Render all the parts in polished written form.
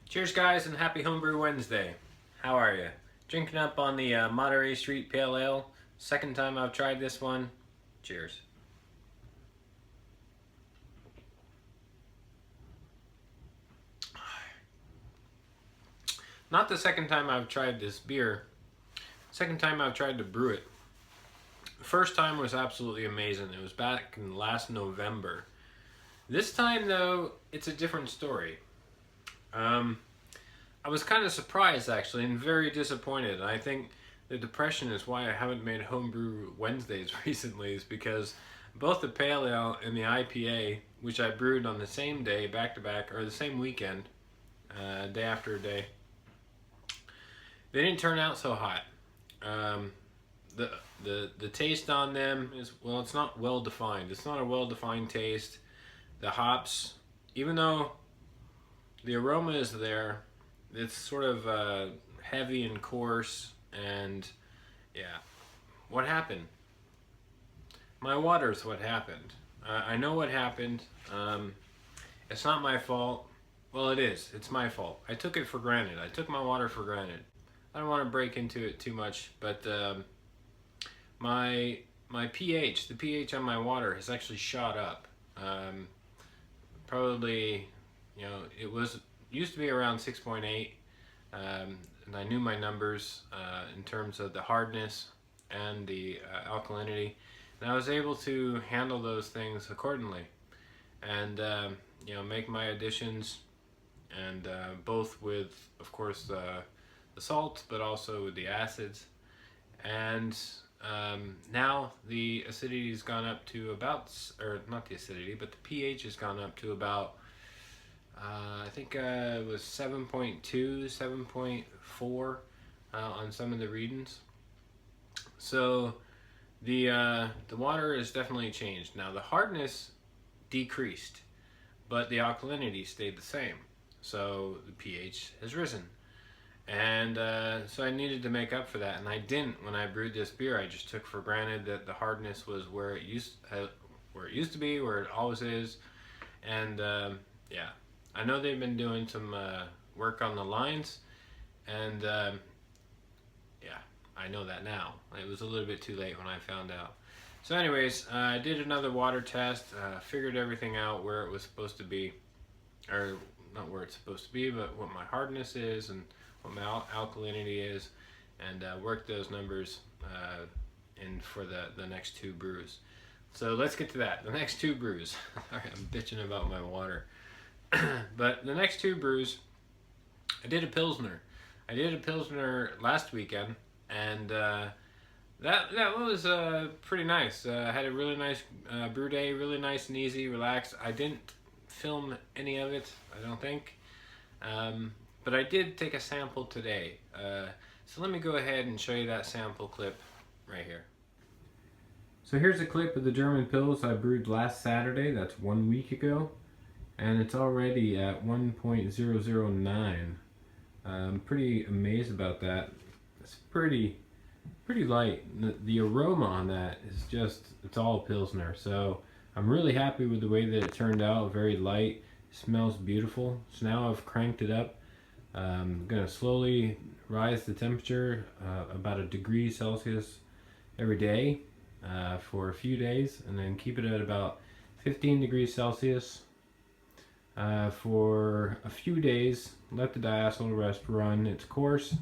Cheers guys, and happy Homebrew Wednesday. How are you? Drinking up on the Monterey Street Pale Ale. Second time I've tried this one. Cheers. Not the second time I've tried this beer. Second time I've tried to brew it. First time was absolutely amazing. It was back in last November. This time though, it's a different story. I was kind of surprised actually and very disappointed. I think the depression is why I haven't made Homebrew Wednesdays recently, is because both the Pale Ale and the IPA, which I brewed on the same day, back to back, or the same weekend, day after day, they didn't turn out so hot. The taste on them is, well, it's not well defined. It's not a well defined taste. The hops, even though the aroma is there, it's sort of heavy and coarse, and yeah. What happened? My water's what happened. I know what happened. It's not my fault. Well, it is. It's my fault. I took it for granted. I took my water for granted. I don't want to break into it too much, but my pH, the pH on my water has actually shot up. Probably, you know, used to be around 6.8, and I knew my numbers in terms of the hardness and the alkalinity, and I was able to handle those things accordingly, and you know, make my additions, and both with, of course, the salt, but also with the acids, and now the acidity has gone up to about, or not the acidity, but the pH has gone up to about, I think it was 7.2, 7.4 on some of the readings. So the water has definitely changed. Now the hardness decreased, but the alkalinity stayed the same. So the pH has risen. And so I needed to make up for that, and I didn't when I brewed this beer. I just took for granted that the hardness was where it used to be, where it always is, and yeah. I know they've been doing some work on the lines, and yeah, I know that now. It was a little bit too late when I found out. So anyways, I did another water test, figured everything out where it was supposed to be, or not where it's supposed to be, but what my hardness is and what my alkalinity is, and worked those numbers in for the next two brews. So let's get to that. The next two brews. Sorry, I'm bitching about my water. But the next two brews, I did a Pilsner. I did a Pilsner last weekend, and that was pretty nice. I had a really nice brew day, really nice and easy, relaxed. I didn't film any of it, I don't think, but I did take a sample today. So let me go ahead and show you that sample clip right here. So here's a clip of the German Pils I brewed last Saturday. That's 1 week ago. And it's already at 1.009. I'm pretty amazed about that. It's pretty light. The aroma on that is just, it's all Pilsner. So I'm really happy with the way that it turned out. Very light, smells beautiful. So now I've cranked it up. I'm gonna slowly rise the temperature about 1 degree Celsius every day for a few days, and then keep it at about 15 degrees Celsius for a few days. Let the diacetyl rest run its course,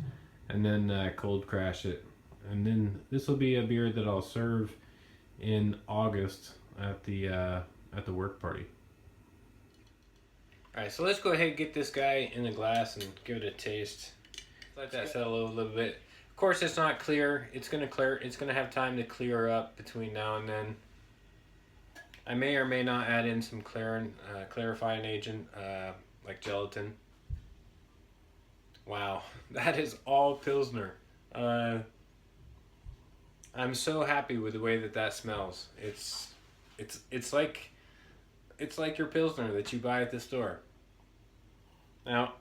and then cold crash it. And then this will be a beer that I'll serve in August at the work party. Alright, so let's go ahead and get this guy in the glass and give it a taste. Let that settle a little bit. Of course, it's not clear. It's gonna clear. It's gonna have time to clear up between now and then. I may or may not add in some clarifying agent, like gelatin. Wow, that is all Pilsner. I'm so happy with the way that smells. It's like your Pilsner that you buy at the store. Now,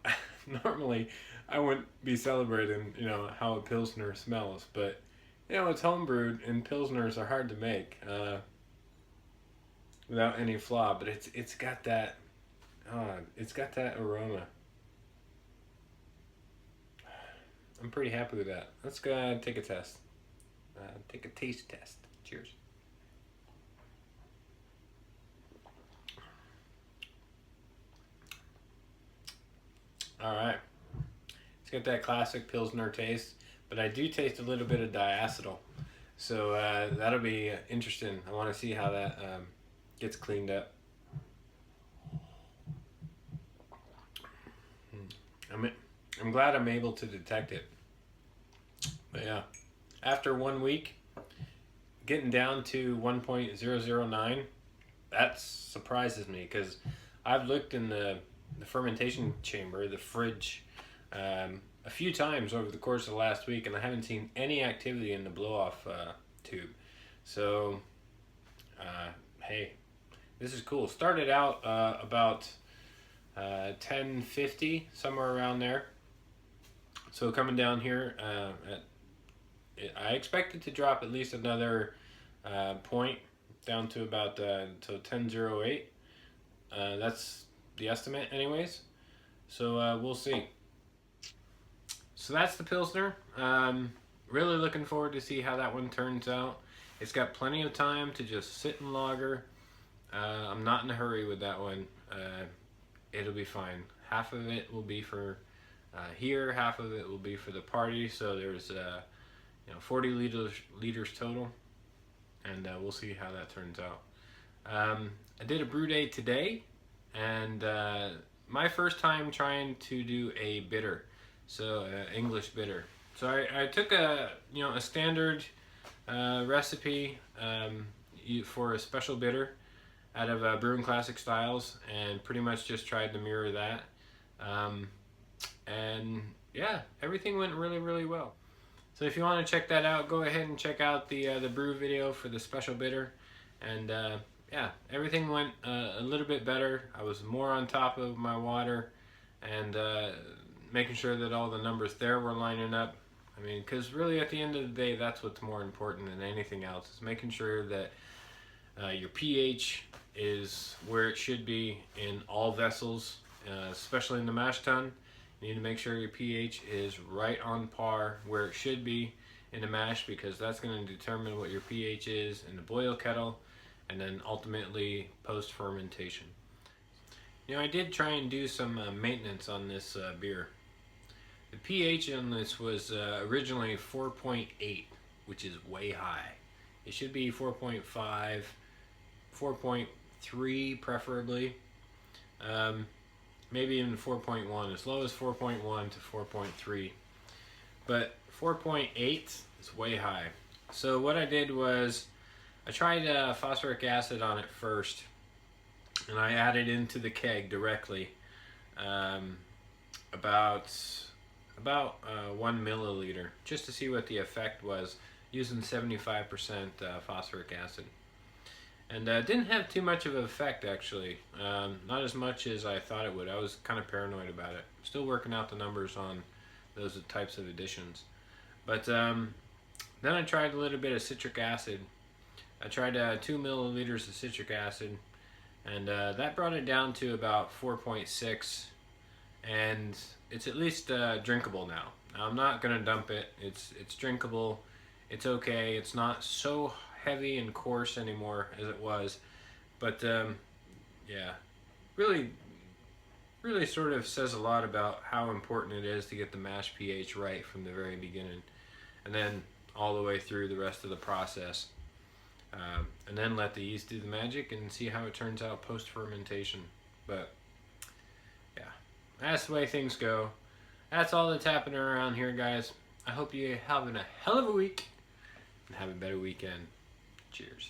normally I wouldn't be celebrating, how a Pilsner smells. But, it's homebrewed, and Pilsners are hard to make without any flaw. But it's got that, it's got that aroma. I'm pretty happy with that. Let's go take a test. Take a taste test. Cheers. All right. It's got that classic Pilsner taste, but I do taste a little bit of diacetyl. So that'll be interesting. I want to see how that gets cleaned up. I'm glad I'm able to detect it. But yeah, after 1 week, getting down to 1.009, that surprises me because I've looked in the fermentation chamber, the fridge, a few times over the course of the last week, and I haven't seen any activity in the blow-off tube. So, hey, this is cool. Started out about 1050, somewhere around there. So coming down here, I expect it to drop at least another point down to about to 1008. That's the estimate anyways. So we'll see. So that's the Pilsner. Really looking forward to see how that one turns out. It's got plenty of time to just sit and lager. I'm not in a hurry with that one. It'll be fine. Half of it will be for here, half of it will be for the party. So there's 40 liters total, and we'll see how that turns out. I did a brew day today, and my first time trying to do a bitter, so English bitter. So I took a standard recipe for a special bitter out of Brewing Classic Styles, and pretty much just tried to mirror that. And yeah, everything went really well. So if you want to check that out, go ahead and check out the brew video for the special bitter. And yeah, everything went a little bit better. I was more on top of my water, and making sure that all the numbers there were lining up. I mean, because really at the end of the day, that's what's more important than anything else, is making sure that your pH is where it should be in all vessels, especially in the mash tun. You need to make sure your pH is right on par where it should be in the mash, because that's going to determine what your pH is in the boil kettle, and then ultimately post fermentation. I did try and do some maintenance on this beer. The pH on this was originally 4.8, which is way high. It should be 4.5, 4.3 preferably. Maybe even 4.1, as low as 4.1 to 4.3. But 4.8 is way high. So what I did was I tried phosphoric acid on it first, and I added into the keg directly about 1 milliliter, just to see what the effect was, using 75% phosphoric acid. And didn't have too much of an effect, actually. Not as much as I thought it would. I was kind of paranoid about it. Still working out the numbers on those types of additions. But then I tried a little bit of citric acid. I tried 2 milliliters of citric acid, and that brought it down to about 4.6, and it's at least drinkable now. I'm not going to dump it. It's drinkable. It's okay. It's not so heavy and coarse anymore as it was, but yeah, really sort of says a lot about how important it is to get the mash pH right from the very beginning, and then all the way through the rest of the process, and then let the yeast do the magic and see how it turns out post fermentation. But yeah, that's the way things go. That's all that's happening around here, guys. I hope you're having a hell of a week and have a better weekend. Cheers.